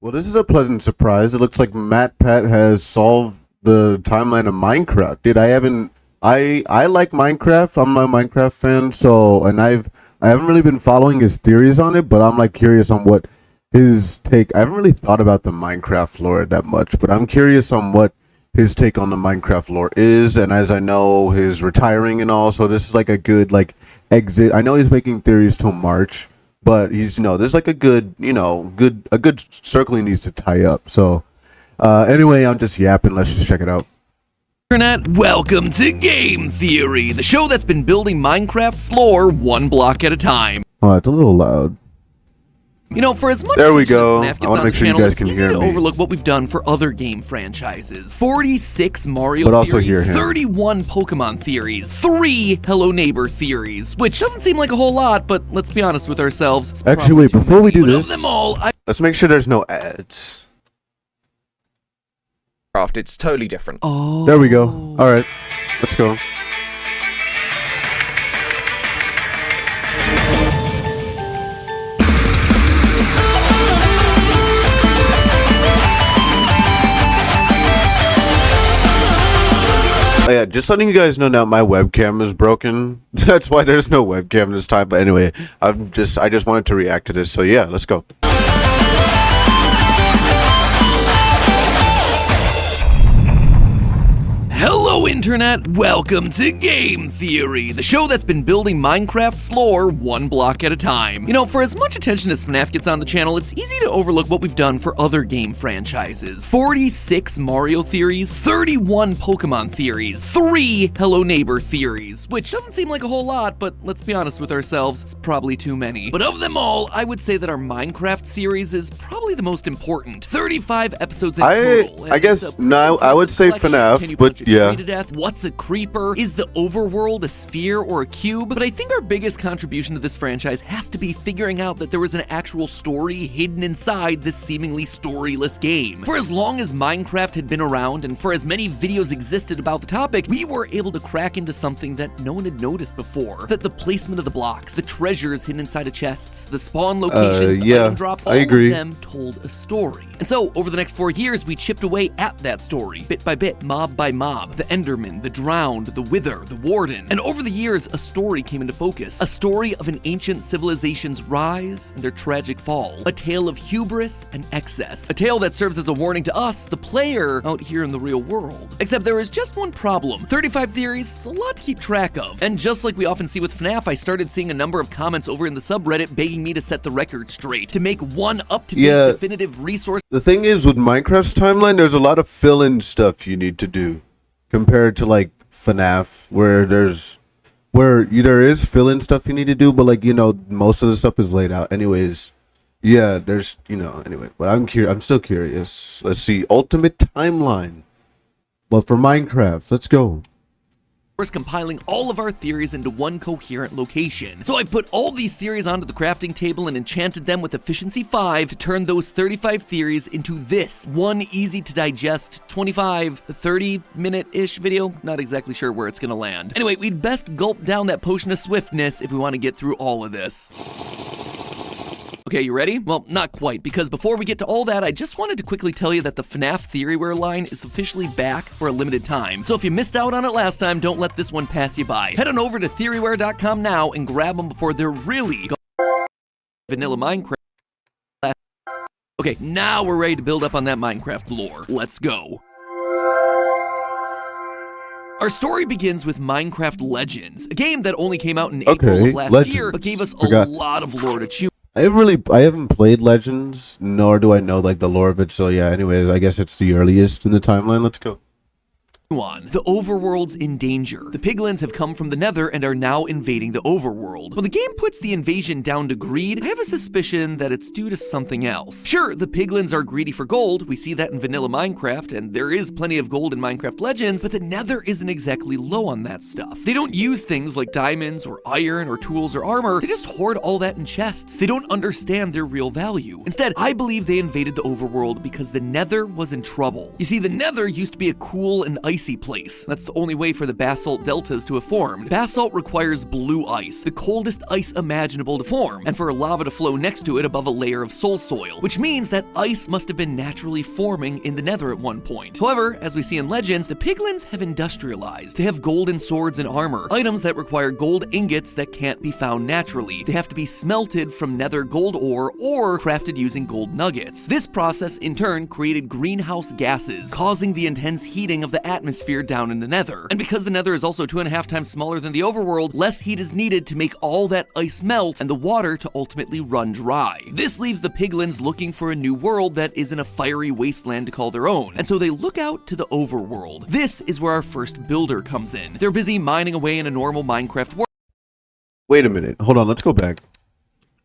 Well, this is a pleasant surprise. It looks like MATPAT has solved the timeline of Minecraft. Dude, I like Minecraft. I'm a Minecraft fan, so I haven't really been following his theories on it, but I'm like curious on what his take. I haven't really thought about the Minecraft lore that much, but I'm curious on what his take on the Minecraft lore is, and as I know, he's retiring and all, so this is like a good like exit. I know he's making theories till March, but he's there's like a good a good circle he needs to tie up. So anyway, I'm just yapping. Let's just check it out. Internet, welcome to Game Theory, the show that's been building Minecraft's lore one block at a time. Oh, it's a little loud. You know, for as much There as we go. FNAF gets I want to on make the sure you channel, guys it's can easy hear to me, overlook what we've done for other game franchises. 46 Mario but also theories, hear him. 31 Pokemon theories, 3 Hello Neighbor theories, which doesn't seem like a whole lot, but let's be honest with ourselves. It's Actually, wait, before we do this, them all, let's make sure there's no ads. It's totally different. Oh. There we go. All right, let's go. Oh yeah, just letting you guys know now my webcam is broken. That's why there's no webcam this time. But anyway, I just wanted to react to this. So yeah, let's go. Hello Internet, welcome to Game Theory, the show that's been building Minecraft's lore one block at a time. You know, for as much attention as FNAF gets on the channel, it's easy to overlook what we've done for other game franchises. 46 Mario theories, 31 Pokemon theories, 3 Hello Neighbor theories, which doesn't seem like a whole lot, but let's be honest with ourselves, it's probably too many. But of them all, I would say that our Minecraft series is probably the most important. 35 episodes in total. I guess no, I would say FNAF, but yeah. To death. What's a creeper? Is the overworld a sphere or a cube? But I think our biggest contribution to this franchise has to be figuring out that there was an actual story hidden inside this seemingly storyless game. For as long as Minecraft had been around and for as many videos existed about the topic, we were able to crack into something that no one had noticed before. That the placement of the blocks, the treasures hidden inside of chests, the spawn locations, the item drops, all of them told a story. And so, over the next 4 years, we chipped away at that story, bit by bit, mob by mob. The Enderman, the Drowned, the Wither, the Warden. And over the years, a story came into focus. A story of an ancient civilization's rise and their tragic fall. A tale of hubris and excess. A tale that serves as a warning to us, the player, out here in the real world. Except there is just one problem. 35 theories, it's a lot to keep track of. And just like we often see with FNAF, I started seeing a number of comments over in the subreddit begging me to set the record straight. To make one up-to-date definitive resource. The thing is, with Minecraft's timeline, there's a lot of fill-in stuff you need to do. Compared to like FNAF, where there is fill-in stuff you need to do, but like most of the stuff is laid out. Anyways, yeah, there's anyway. But I'm still curious. Let's see, ultimate timeline. But for Minecraft, let's go. Compiling all of our theories into one coherent location. So I put all these theories onto the crafting table and enchanted them with efficiency 5 to turn those 35 theories into this one easy to digest 30 minute-ish video. Not exactly sure where it's gonna land. Anyway, we'd best gulp down that potion of swiftness if we want to get through all of this. Okay, you ready? Well, not quite, because before we get to all that, I just wanted to quickly tell you that the FNAF Theoryware line is officially back for a limited time. So if you missed out on it last time, don't let this one pass you by. Head on over to Theoryware.com now and grab them before they're really vanilla Minecraft. Okay, now we're ready to build up on that Minecraft lore. Let's go. Our story begins with Minecraft Legends, a game that only came out in April of last year, but gave us a lot of lore to chew. I haven't played Legends, nor do I know like the lore of it. So yeah, anyways, I guess it's the earliest in the timeline. Let's go. On. The overworld's in danger. The piglins have come from the nether and are now invading the overworld. When the game puts the invasion down to greed, I have a suspicion that it's due to something else. Sure, the piglins are greedy for gold, we see that in vanilla Minecraft, and there is plenty of gold in Minecraft Legends, but the nether isn't exactly low on that stuff. They don't use things like diamonds or iron or tools or armor, they just hoard all that in chests. They don't understand their real value. Instead, I believe they invaded the overworld because the nether was in trouble. You see, the nether used to be a cool and icy icy place. That's the only way for the basalt deltas to have formed. Basalt requires blue ice, the coldest ice imaginable to form, and for lava to flow next to it above a layer of soul soil, which means that ice must have been naturally forming in the nether at one point. However, as we see in legends, the piglins have industrialized. They have golden swords and armor, items that require gold ingots that can't be found naturally. They have to be smelted from nether gold ore or crafted using gold nuggets. This process in turn created greenhouse gases, causing the intense heating of the atmosphere down in the nether. And because the nether is also 2.5 times smaller than the overworld, less heat is needed to make all that ice melt and the water to ultimately run dry. This leaves the piglins looking for a new world that isn't a fiery wasteland to call their own, and so they look out to the overworld. This is where our first builder comes in. They're busy mining away in a normal Minecraft world. Wait a minute. Hold on. Let's go back.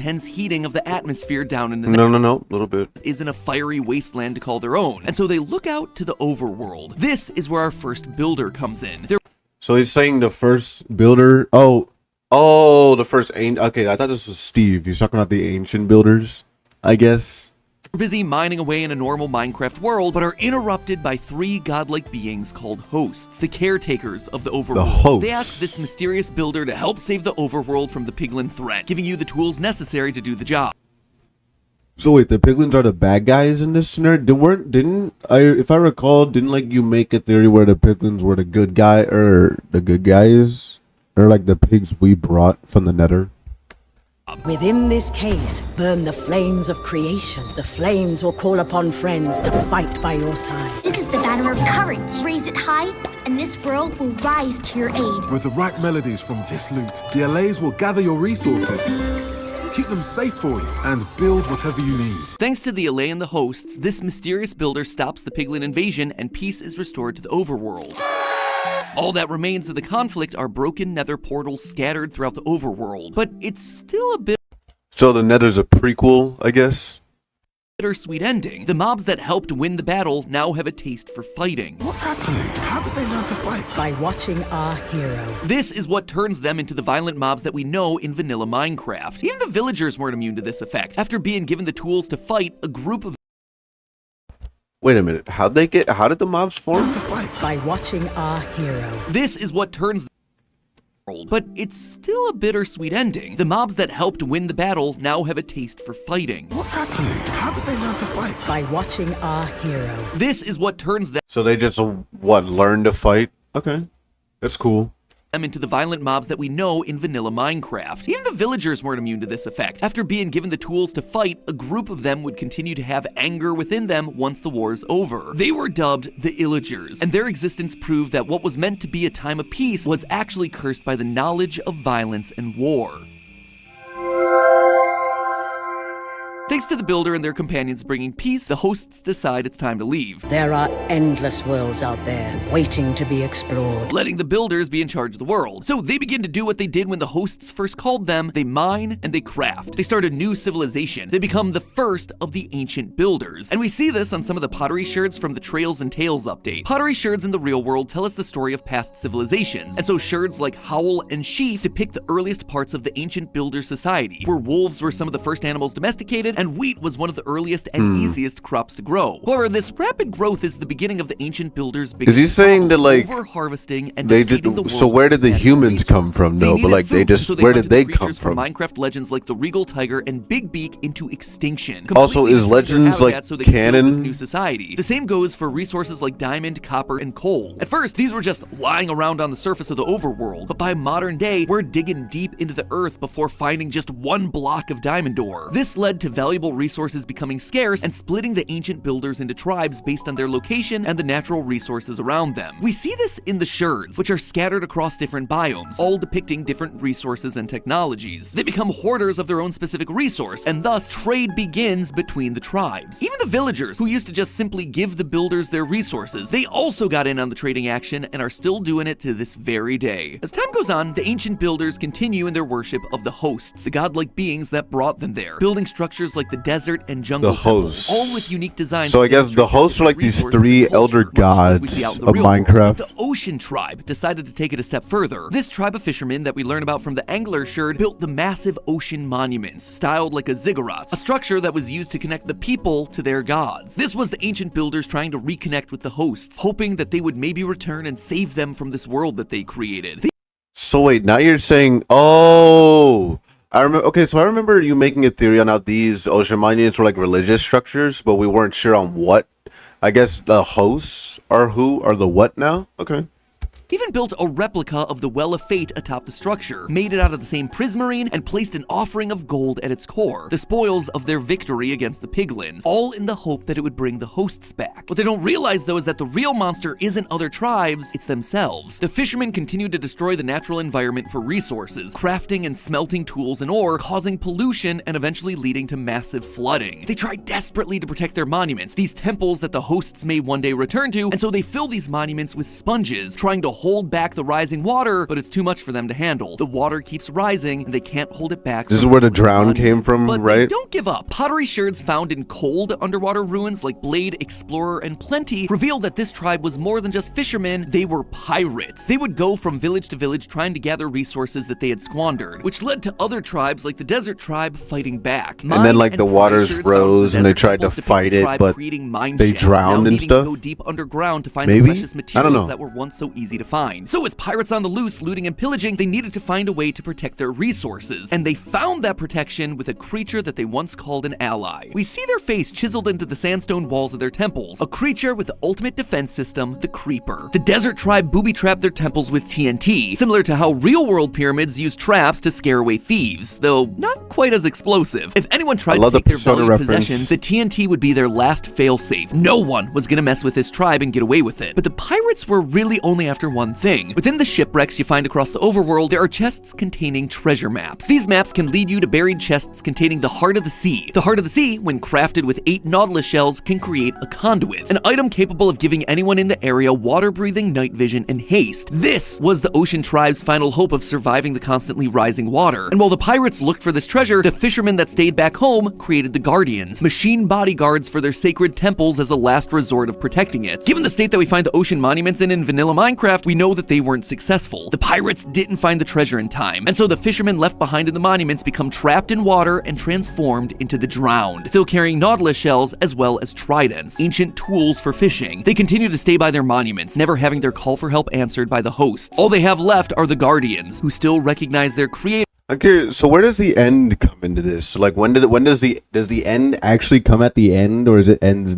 Hence heating of the atmosphere down in the No, a little bit. isn't a fiery wasteland to call their own, and so they look out to the overworld. This is where our first builder comes in. They're So he's saying the first builder. The first ancient. Okay, I thought this was Steve. He's talking about the ancient builders, I guess. busy mining away in a normal Minecraft world, but are interrupted by 3 godlike beings called hosts, the caretakers of the overworld. The hosts. They ask this mysterious builder to help save the overworld from the piglin threat, giving you the tools necessary to do the job. So wait, the piglins are the bad guys in this scenario? If I recall, didn't like you make a theory where the piglins were the good guy or the good guys, or like the pigs we brought from the nether? Within this case, burn the flames of creation. The flames will call upon friends to fight by your side. This is the banner of courage. Raise it high, and this world will rise to your aid. With the right melodies from this loot, the LAs will gather your resources, keep them safe for you, and build whatever you need. Thanks to the LA and the hosts, this mysterious builder stops the piglin invasion and peace is restored to the overworld. All that remains of the conflict are broken nether portals scattered throughout the overworld, but it's still a So the nether's a prequel, I guess? bittersweet ending. The mobs that helped win the battle now have a taste for fighting. What's happening? How did they learn to fight? By watching our hero. This is what turns them into the violent mobs that we know in vanilla Minecraft. Even the villagers weren't immune to this effect. After being given the tools to fight, a group of Wait a minute. How did the mobs form? To fight. By watching our hero. This is what turns the world, but it's still a bittersweet ending. The mobs that helped win the battle now have a taste for fighting. What's happening? How did they learn to fight? By watching our hero. This is what turns them So they just, learn to fight? Okay. That's cool. into the violent mobs that we know in vanilla Minecraft. Even the villagers weren't immune to this effect. After being given the tools to fight, a group of them would continue to have anger within them once the war is over. They were dubbed the Illagers, and their existence proved that what was meant to be a time of peace was actually cursed by the knowledge of violence and war. Thanks to the builder and their companions bringing peace, the hosts decide it's time to leave, There are endless worlds out there waiting to be explored. letting the builders be in charge of the world. So they begin to do what they did when the hosts first called them. They mine and they craft. They start a new civilization. They become the first of the ancient builders. And we see this on some of the pottery sherds from the Trails and Tales update. Pottery sherds in the real world tell us the story of past civilizations. And so sherds like Howl and Sheaf depict the earliest parts of the ancient builder society, where wolves were some of the first animals domesticated, and wheat was one of the earliest and easiest crops to grow. However, this rapid growth is the beginning of the ancient builders' biggest Is he saying that, like, over harvesting and they depleting did? the So world where of did the natural humans come resources. from, though? But needed like, they food, just so where did hunted they the come creatures from? Minecraft legends like the Regal Tiger and Big Beak into extinction. Also, completely is destroying their Legends, like, habitat so they could build canon? this new society. The same goes for resources like diamond, copper, and coal. At first, these were just lying around on the surface of the overworld, but by modern day, we're digging deep into the earth before finding just one block of diamond ore. This led to valuable resources becoming scarce and splitting the ancient builders into tribes based on their location and the natural resources around them. We see this in the sherds, which are scattered across different biomes, all depicting different resources and technologies. They become hoarders of their own specific resource, and thus trade begins between the tribes. Even the villagers, who used to just simply give the builders their resources, they also got in on the trading action and are still doing it to this very day. As time goes on, the ancient builders continue in their worship of the hosts, the godlike beings that brought them there, building structures like the desert and jungle The temples, hosts. all with unique designs. So I that guess the demonstrate hosts are like these resources three and elder culture, much like we see gods out in the of real world. Minecraft. The Ocean Tribe decided to take it a step further. This tribe of fishermen that we learn about from the Angler Sherd built the massive ocean monuments, styled like a ziggurat, a structure that was used to connect the people to their gods. This was the ancient builders trying to reconnect with the hosts, hoping that they would maybe return and save them from this world that they created. So wait, now you're saying, oh, I remember. Okay, so I remember you making a theory on how these ocean monuments were like religious structures, but we weren't sure on what. I guess the hosts are who are the what now? Okay. Even built a replica of the Well of Fate atop the structure, made it out of the same prismarine, and placed an offering of gold at its core, the spoils of their victory against the piglins, all in the hope that it would bring the hosts back. What they don't realize, though, is that the real monster isn't other tribes, it's themselves. The fishermen continued to destroy the natural environment for resources, crafting and smelting tools and ore, causing pollution and eventually leading to massive flooding. They try desperately to protect their monuments, these temples that the hosts may one day return to, and so they fill these monuments with sponges, trying to hold back the rising water, but it's too much for them to handle. The water keeps rising, and they can't hold it back. This is where the drown came from, but right? They don't give up. Pottery sherds found in cold underwater ruins like Blade, Explorer, and Plenty reveal that this tribe was more than just fishermen, they were pirates. They would go from village to village trying to gather resources that they had squandered, which led to other tribes like the Desert Tribe fighting back. And then like the waters rose and they tried to fight it, but they drowned and stuff. Go deep underground to find Maybe? the precious I don't materials know. that were once so easy to find. So with pirates on the loose, looting and pillaging, they needed to find a way to protect their resources. And they found that protection with a creature that they once called an ally. We see their face chiseled into the sandstone walls of their temples, a creature with the ultimate defense system, the Creeper. The Desert Tribe booby-trapped their temples with TNT, similar to how real-world pyramids use traps to scare away thieves, though not quite as explosive. If anyone tried to take their valued possessions, the TNT would be their last failsafe. No one was gonna mess with this tribe and get away with it. But the pirates were really only after one thing. Within the shipwrecks you find across the overworld, there are chests containing treasure maps. These maps can lead you to buried chests containing the Heart of the Sea. The Heart of the Sea, when crafted with 8 Nautilus shells, can create a conduit, an item capable of giving anyone in the area water-breathing, night vision, and haste. This was the Ocean Tribe's final hope of surviving the constantly rising water. And while the pirates looked for this treasure, the fishermen that stayed back home created the Guardians, machine bodyguards for their sacred temples as a last resort of protecting it. Given the state that we find the ocean monuments in vanilla Minecraft, we know that they weren't successful. The pirates didn't find the treasure in time, and so the fishermen left behind in the monuments become trapped in water and transformed into the drowned, still carrying Nautilus shells as well as tridents, ancient tools for fishing. They continue to stay by their monuments, never having their call for help answered by the hosts. All they have left are the Guardians, who still recognize their creator. Okay, so where does the end come into this? So like when does the end actually come at the end, or is it ends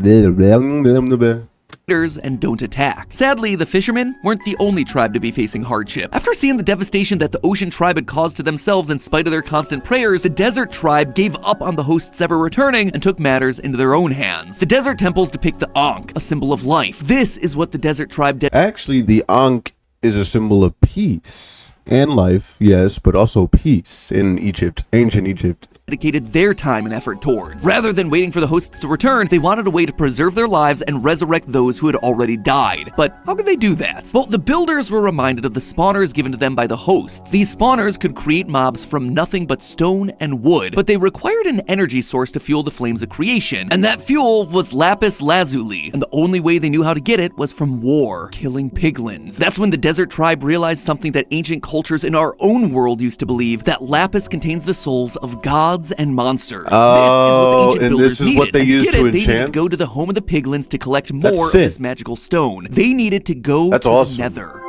and don't attack. Sadly, the fishermen weren't the only tribe to be facing hardship. After seeing the devastation that the Ocean Tribe had caused to themselves in spite of their constant prayers, the Desert Tribe gave up on the hosts ever returning and took matters into their own hands. The desert temples depict the Ankh, a symbol of life. This is what the Desert Tribe did. Actually, the Ankh is a symbol of peace and life, yes, but also peace in Egypt, ancient Egypt. Dedicated their time and effort towards. Rather than waiting for the hosts to return, they wanted a way to preserve their lives and resurrect those who had already died. But how could they do that? Well, the builders were reminded of the spawners given to them by the hosts. These spawners could create mobs from nothing but stone and wood, but they required an energy source to fuel the flames of creation, and that fuel was lapis lazuli, and the only way they knew how to get it was from war, killing piglins. That's when the Desert Tribe realized something that ancient cultures in our own world used to believe, that lapis contains the souls of gods and monsters. Oh, and this is what they used to They needed enchant? to go to the home of the piglins to collect more of sick. this magical stone. They needed to go That's to awesome. the Nether.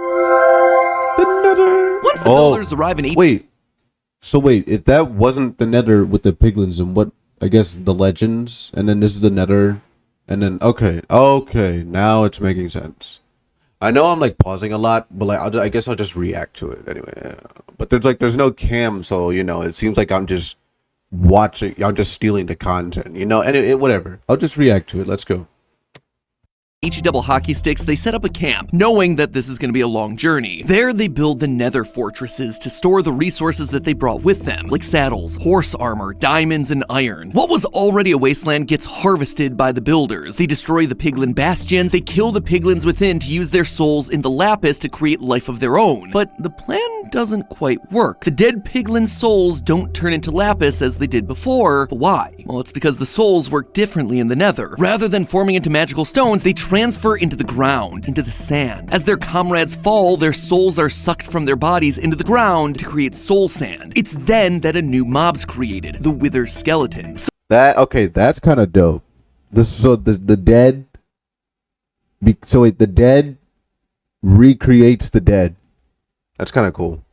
The Nether. Once the builders arrive in Wait. So wait, if that wasn't the Nether with the piglins, and what? I guess the legends, and then this is the Nether, and then okay, now it's making sense. I know I'm like pausing a lot, but like I guess I'll just react to it anyway. But there's no cam, so you know it seems like I'm just watching. I'm just stealing the content, you know. And whatever. I'll just react to it. Let's go. double hockey sticks, they set up a camp, knowing that this is going to be a long journey. There, they build the nether fortresses to store the resources that they brought with them, like saddles, horse armor, diamonds, and iron. What was already a wasteland gets harvested by the builders. They destroy the piglin bastions, they kill the piglins within to use their souls in the lapis to create life of their own. But the plan doesn't quite work. The dead piglin souls don't turn into lapis as they did before. But why? Well, it's because the souls work differently in the nether. Rather than forming into magical stones, they transfer into the ground, into the sand. As their comrades fall, their souls are sucked from their bodies into the ground to create soul sand. It's then that a new mob's created, the Wither skeleton. That's kind of dope. The dead recreates the dead. That's kind of cool.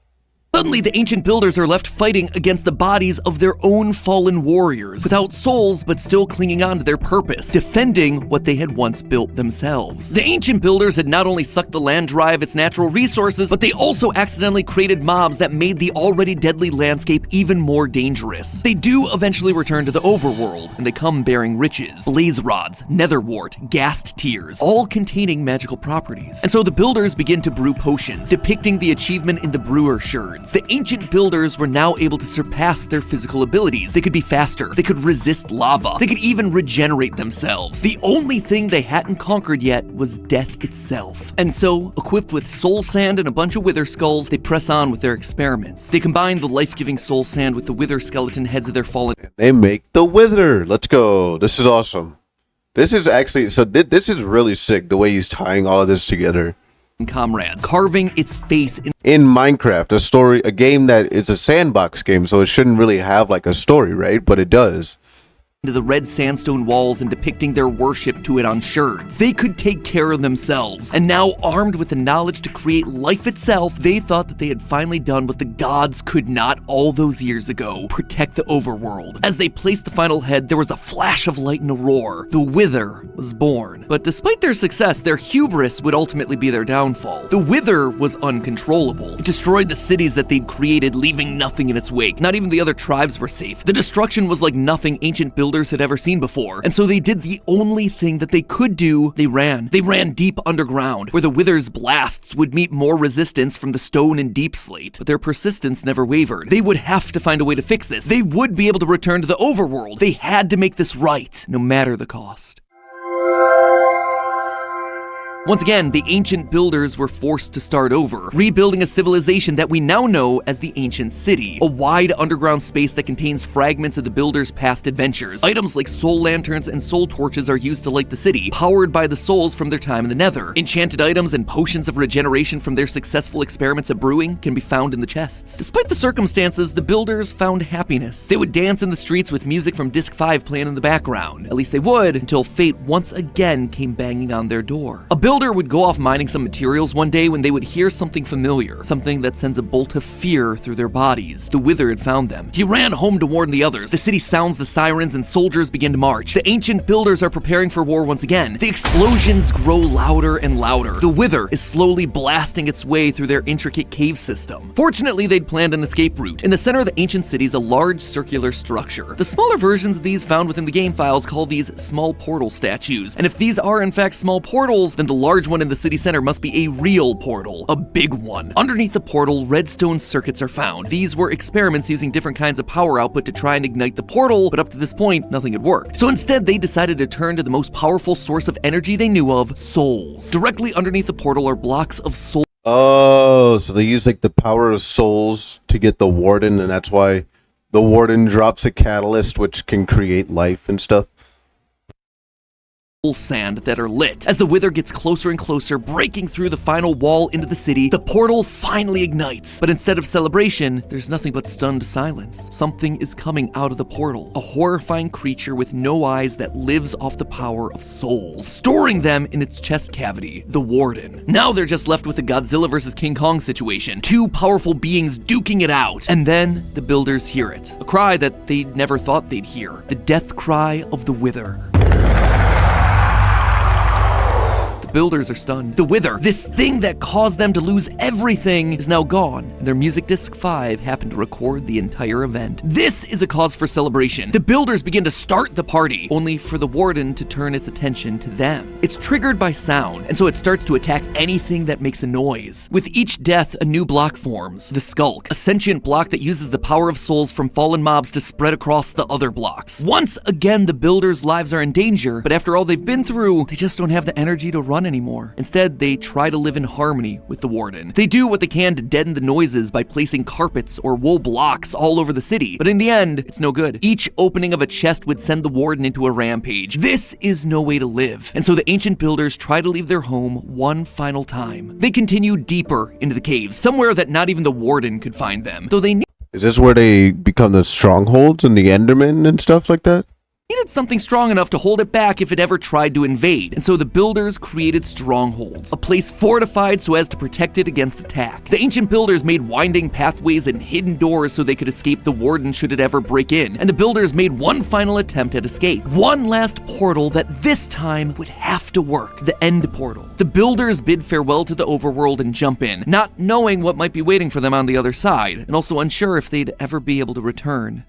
Suddenly, the ancient builders are left fighting against the bodies of their own fallen warriors, without souls but still clinging on to their purpose, defending what they had once built themselves. The ancient builders had not only sucked the land dry of its natural resources, but they also accidentally created mobs that made the already deadly landscape even more dangerous. They do eventually return to the overworld, and they come bearing riches, blaze rods, netherwart, ghast tears, all containing magical properties. And so the builders begin to brew potions, depicting the achievement in the brewer shards. The ancient builders were now able to surpass their physical abilities. They could be faster, they could resist lava, they could even regenerate themselves. The only thing they hadn't conquered yet was death itself. And so, equipped with soul sand and a bunch of wither skulls, they press on with their experiments. They combine the life-giving soul sand with the wither skeleton heads of their fallen. They make the wither. Let's go. This is awesome. This is actually, this is really sick, the way he's tying all of this together. Comrades, carving its face in Minecraft, a game that is a sandbox game, so it shouldn't really have like a story, right? But it does. Into the red sandstone walls and depicting their worship to it on shards. They could take care of themselves, and now armed with the knowledge to create life itself, they thought that they had finally done what the gods could not all those years ago: protect the overworld. As they placed the final head, there was a flash of light and a roar. The Wither was born. But despite their success, their hubris would ultimately be their downfall. The Wither was uncontrollable. It destroyed the cities that they'd created, leaving nothing in its wake. Not even the other tribes were safe. The destruction was like nothing ancient builders had ever seen before, and so they did the only thing that they could do. They ran deep underground, where the Wither's blasts would meet more resistance from the stone and deep slate. But their persistence never wavered. They would have to find a way to fix this. They would be able to return to the overworld. They had to make this right, no matter the cost. Once again, the ancient builders were forced to start over, rebuilding a civilization that we now know as the Ancient City, a wide underground space that contains fragments of the builders' past adventures. Items like soul lanterns and soul torches are used to light the city, powered by the souls from their time in the Nether. Enchanted items and potions of regeneration from their successful experiments at brewing can be found in the chests. Despite the circumstances, the builders found happiness. They would dance in the streets with music from Disc 5 playing in the background. At least they would, until fate once again came banging on their door. A builder would go off mining some materials one day when they would hear something familiar, something that sends a bolt of fear through their bodies. The Wither had found them. He ran home to warn the others. The city sounds the sirens and soldiers begin to march. The ancient builders are preparing for war once again. The explosions grow louder and louder. The Wither is slowly blasting its way through their intricate cave system. Fortunately, they'd planned an escape route. In the center of the ancient city is a large circular structure. The smaller versions of these found within the game files call these small portal statues. And if these are in fact small portals, then the large one in the city center must be a real portal, a big one. Underneath the portal, redstone circuits are found. These were experiments using different kinds of power output to try and ignite the portal, but up to this point, nothing had worked. So instead, they decided to turn to the most powerful source of energy they knew of: souls. Directly underneath the portal are blocks of soul. Oh, so they use like the power of souls to get the warden, and that's why the warden drops a catalyst which can create life and stuff. Sand that are lit. As the Wither gets closer and closer, breaking through the final wall into the city, the portal finally ignites. But instead of celebration, there's nothing but stunned silence. Something is coming out of the portal. A horrifying creature with no eyes that lives off the power of souls, storing them in its chest cavity, the Warden. Now they're just left with the Godzilla vs. King Kong situation. Two powerful beings duking it out. And then the builders hear it. A cry that they never thought they'd hear. The death cry of the Wither. builders are stunned. The Wither, this thing that caused them to lose everything, is now gone, and their music disc 5 happened to record the entire event. This is a cause for celebration. The builders begin to start the party, only for the warden to turn its attention to them. It's triggered by sound, and so it starts to attack anything that makes a noise. With each death, a new block forms, the Skulk, a sentient block that uses the power of souls from fallen mobs to spread across the other blocks. Once again, the builders' lives are in danger, but after all they've been through, they just don't have the energy to run anymore. Instead, they try to live in harmony with the warden. They do what they can to deaden the noises by placing carpets or wool blocks all over the city, but in the end, it's no good. Each opening of a chest would send the warden into a rampage. This is no way to live, and so the ancient builders try to leave their home one final time. They continue deeper into the caves, somewhere that not even the warden could find them, though they Is this where they become the strongholds and the Endermen and stuff like that? needed something strong enough to hold it back if it ever tried to invade, and so the builders created strongholds, a place fortified so as to protect it against attack. The ancient builders made winding pathways and hidden doors so they could escape the warden should it ever break in, and the builders made one final attempt at escape. One last portal that this time would have to work, the end portal. The builders bid farewell to the overworld and jump in, not knowing what might be waiting for them on the other side, and also unsure if they'd ever be able to return.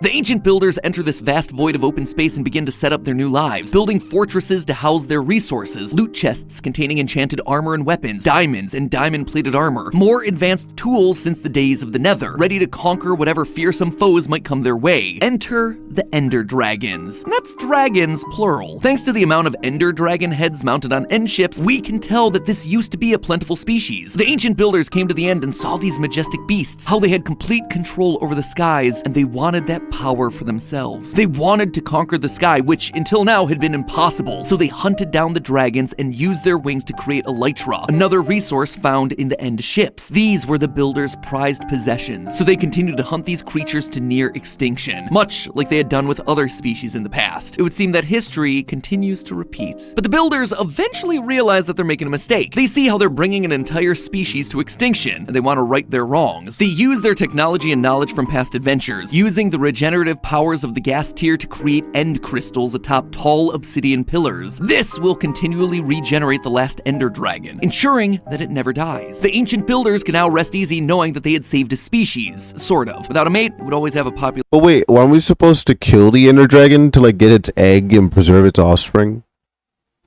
The ancient builders enter this vast void of open space and begin to set up their new lives, building fortresses to house their resources, loot chests containing enchanted armor and weapons, diamonds and diamond-plated armor, more advanced tools since the days of the Nether, ready to conquer whatever fearsome foes might come their way. Enter the Ender Dragons. And that's dragons, plural. Thanks to the amount of Ender Dragon heads mounted on end ships, we can tell that this used to be a plentiful species. The ancient builders came to the end and saw these majestic beasts, how they had complete control over the skies, and they wanted that power for themselves. They wanted to conquer the sky, which until now had been impossible, so they hunted down the dragons and used their wings to create elytra, another resource found in the end ships. These were the builders' prized possessions, so they continued to hunt these creatures to near extinction, much like they had done with other species in the past. It would seem that history continues to repeat. But the builders eventually realize that they're making a mistake. They see how they're bringing an entire species to extinction, and they want to right their wrongs. They use their technology and knowledge from past adventures, using the regenerative powers of the gas tier to create end crystals atop tall obsidian pillars. This will continually regenerate the last ender dragon, ensuring that it never dies. The ancient builders can now rest easy knowing that they had saved a species, sort of. Without a mate, it would always have a population. But wait, weren't we supposed to kill the Ender Dragon to like get its egg and preserve its offspring?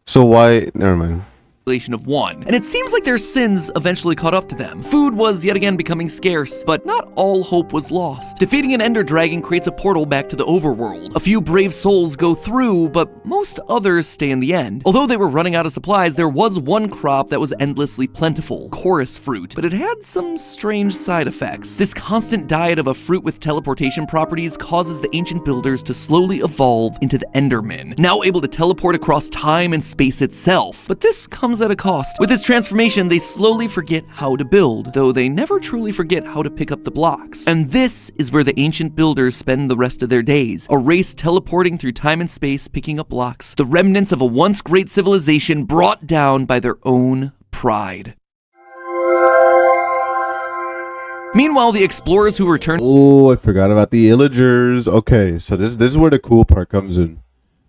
So why? Never mind. Of one, and it seems like their sins eventually caught up to them. Food was yet again becoming scarce, but not all hope was lost. Defeating an ender dragon creates a portal back to the overworld. A few brave souls go through, but most others stay in the end. Although they were running out of supplies, there was one crop that was endlessly plentiful, chorus fruit, but it had some strange side effects. This constant diet of a fruit with teleportation properties causes the ancient builders to slowly evolve into the Endermen, now able to teleport across time and space itself. But this comes at a cost. With this transformation, they slowly forget how to build, though they never truly forget how to pick up the blocks. And this is where the ancient builders spend the rest of their days, a race teleporting through time and space, picking up blocks, the remnants of a once great civilization brought down by their own pride. Meanwhile, the explorers who returned— Oh, I forgot about the illagers. Okay, so this is where the cool part comes in.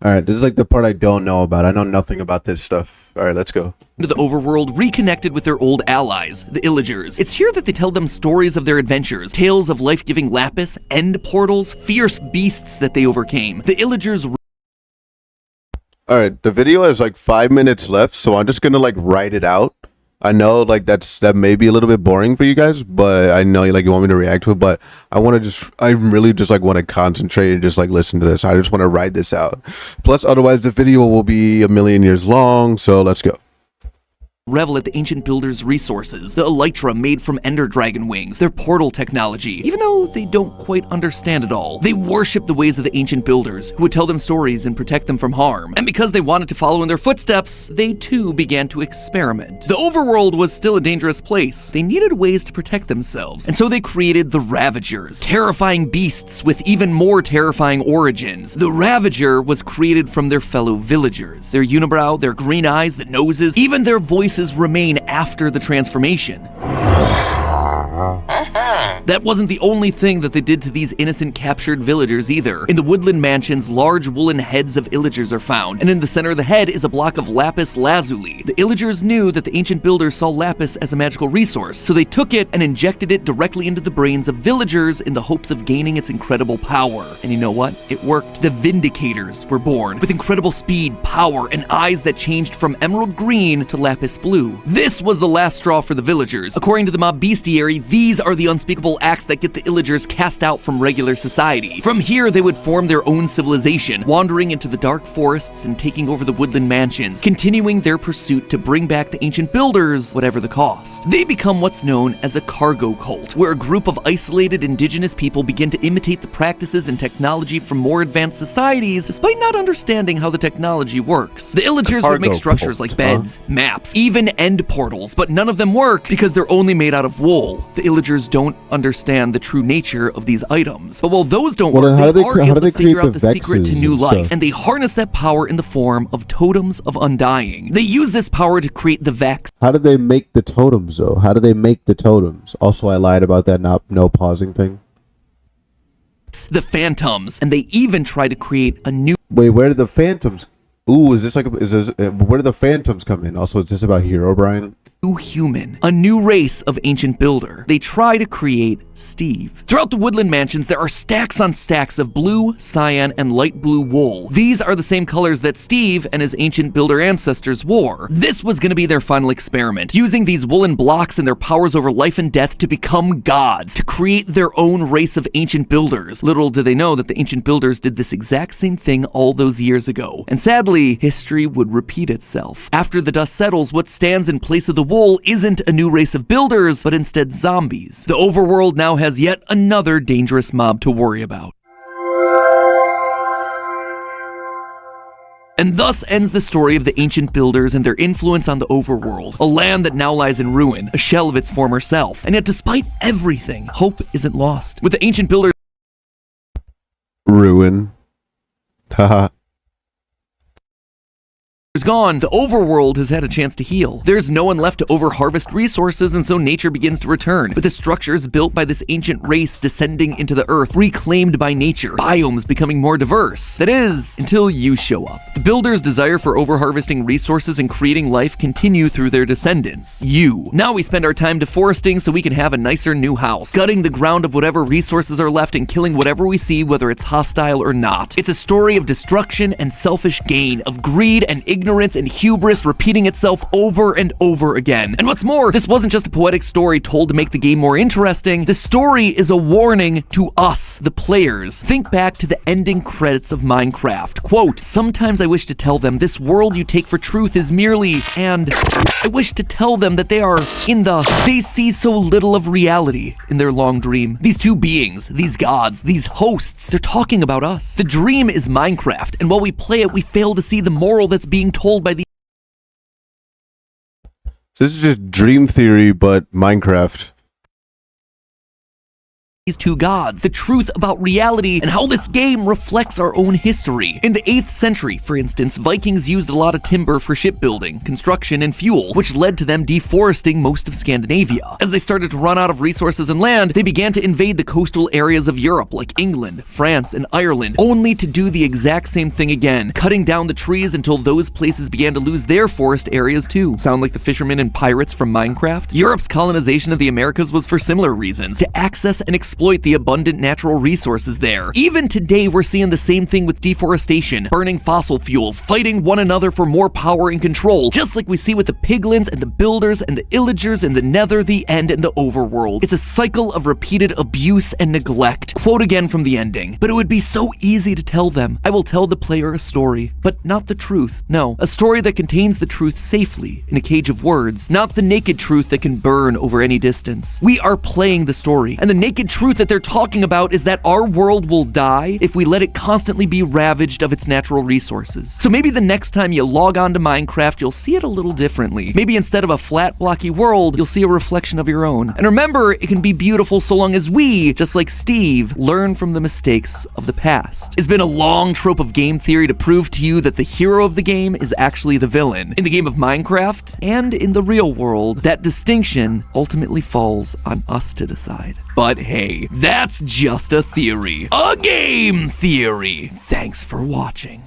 All right, this is like the part I don't know about. I know nothing about this stuff. All right, let's go. To the overworld, reconnected with their old allies, the Illagers. It's here that they tell them stories of their adventures, tales of life-giving lapis, end portals, fierce beasts that they overcame. The Illagers— All right, the video has like 5 minutes left, so I'm just gonna like write it out. I know like that may be a little bit boring for you guys, but I know like you want me to react to it, but I really just like want to concentrate and just like listen to this. I just want to write this out. Plus, otherwise the video will be a million years long, so let's go. revel at the ancient builders' resources, the elytra made from ender dragon wings, their portal technology. Even though they don't quite understand it all, they worship the ways of the ancient builders, who would tell them stories and protect them from harm. And because they wanted to follow in their footsteps, they too began to experiment. The overworld was still a dangerous place. They needed ways to protect themselves, and so they created the Ravagers, terrifying beasts with even more terrifying origins. The Ravager was created from their fellow villagers. Their unibrow, their green eyes, the noses, even their voices remain after the transformation. That wasn't the only thing that they did to these innocent captured villagers either. In the woodland mansions, large woolen heads of illagers are found, and in the center of the head is a block of lapis lazuli. The illagers knew that the ancient builders saw lapis as a magical resource, so they took it and injected it directly into the brains of villagers in the hopes of gaining its incredible power. And you know what? It worked. The Vindicators were born, with incredible speed, power, and eyes that changed from emerald green to lapis blue. This was the last straw for the villagers. According to the mob bestiary, these are the unspeakable acts that get the illagers cast out from regular society. From here, they would form their own civilization, wandering into the dark forests and taking over the woodland mansions, continuing their pursuit to bring back the ancient builders, whatever the cost. They become what's known as a cargo cult, where a group of isolated indigenous people begin to imitate the practices and technology from more advanced societies, despite not understanding how the technology works. The illagers would make structures like beds, maps, even end portals, but none of them work because they're only made out of wool. The illagers don't understand the true nature of these items. But while those don't work, they are able to figure out the secret to new life, and they harness that power in the form of totems of undying. They use this power to create the Vex. How do they make the totems, though? How do they make the totems? Also, I lied about that no pausing thing. The Phantoms, and they even try to create a new... Wait, where did the Phantoms... Ooh, is this like... where do the Phantoms come in? Also, is this about Hero Brian? Human, a new race of ancient builder. They try to create Steve. Throughout the woodland mansions, there are stacks on stacks of blue, cyan, and light blue wool. These are the same colors that Steve and his ancient builder ancestors wore. This was going to be their final experiment, using these woolen blocks and their powers over life and death to become gods, to create their own race of ancient builders. Little did they know that the ancient builders did this exact same thing all those years ago. And sadly, history would repeat itself. After the dust settles, what stands in place of the wool isn't a new race of builders, but instead zombies. The overworld now has yet another dangerous mob to worry about. And thus ends the story of the ancient builders and their influence on the overworld, a land that now lies in ruin, a shell of its former self. And yet despite everything, hope isn't lost. With the ancient builders... Ruin. Haha. Gone, the overworld has had a chance to heal. There's no one left to over-harvest resources, and so nature begins to return, with the structures built by this ancient race descending into the earth, reclaimed by nature, biomes becoming more diverse. That is, until you show up. The builders' desire for over-harvesting resources and creating life continue through their descendants, you. Now we spend our time deforesting so we can have a nicer new house, gutting the ground of whatever resources are left and killing whatever we see, whether it's hostile or not. It's a story of destruction and selfish gain, of greed and ignorance and hubris repeating itself over and over again. And what's more, this wasn't just a poetic story told to make the game more interesting. The story is a warning to us, the players. Think back to the ending credits of Minecraft. Quote, "Sometimes I wish to tell them this world you take for truth is merely, and I wish to tell them that they are they see so little of reality in their long dream." These two beings, these gods, these hosts, they're talking about us. The dream is Minecraft, and while we play it, we fail to see the moral that's being told by the... So this is just dream theory, but Minecraft. These two gods, the truth about reality and how this game reflects our own history. In the 8th century, for instance, Vikings used a lot of timber for shipbuilding, construction, and fuel, which led to them deforesting most of Scandinavia. As they started to run out of resources and land, they began to invade the coastal areas of Europe like England, France, and Ireland, only to do the exact same thing again, cutting down the trees until those places began to lose their forest areas too. Sound like the fishermen and pirates from Minecraft? Europe's colonization of the Americas was for similar reasons, to access and exploit the abundant natural resources there. Even today, we're seeing the same thing with deforestation, burning fossil fuels, fighting one another for more power and control, just like we see with the piglins and the builders and the illagers and the nether, the end, and the overworld. It's a cycle of repeated abuse and neglect. Quote again from the ending, "But it would be so easy to tell them. I will tell the player a story, but not the truth. No, a story that contains the truth safely in a cage of words, not the naked truth that can burn over any distance. We are playing the story, and the naked truth truth that they're talking about is that our world will die if we let it constantly be ravaged of its natural resources. So maybe the next time you log on to Minecraft, you'll see it a little differently. Maybe instead of a flat, blocky world, you'll see a reflection of your own. And remember, it can be beautiful so long as we, just like Steve, learn from the mistakes of the past. It's been a long trope of game theory to prove to you that the hero of the game is actually the villain. In the game of Minecraft and in the real world, that distinction ultimately falls on us to decide. But hey, that's just a theory. A game theory. Thanks for watching.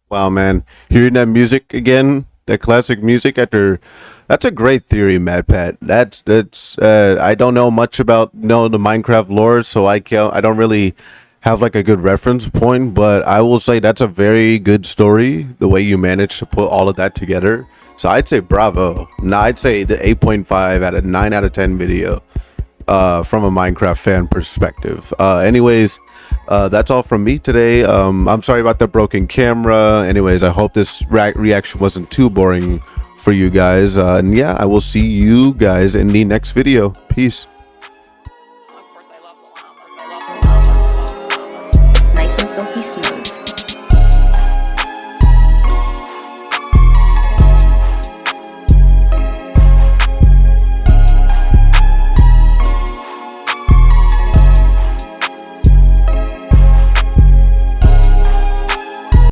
Wow, man, hearing that music again, that classic music that's a great theory, MATPAT. That's I don't know much about the Minecraft lore, so I don't really have like a good reference point, but I will say that's a very good story, the way you managed to put all of that together. So I'd say bravo. Now I'd say the 8.5 out of 9 out of 10 video from a Minecraft fan perspective. Anyways, that's all from me today. I'm sorry about the broken camera. Anyways, I hope this reaction wasn't too boring for you guys. And yeah, I will see you guys in the next video. Peace.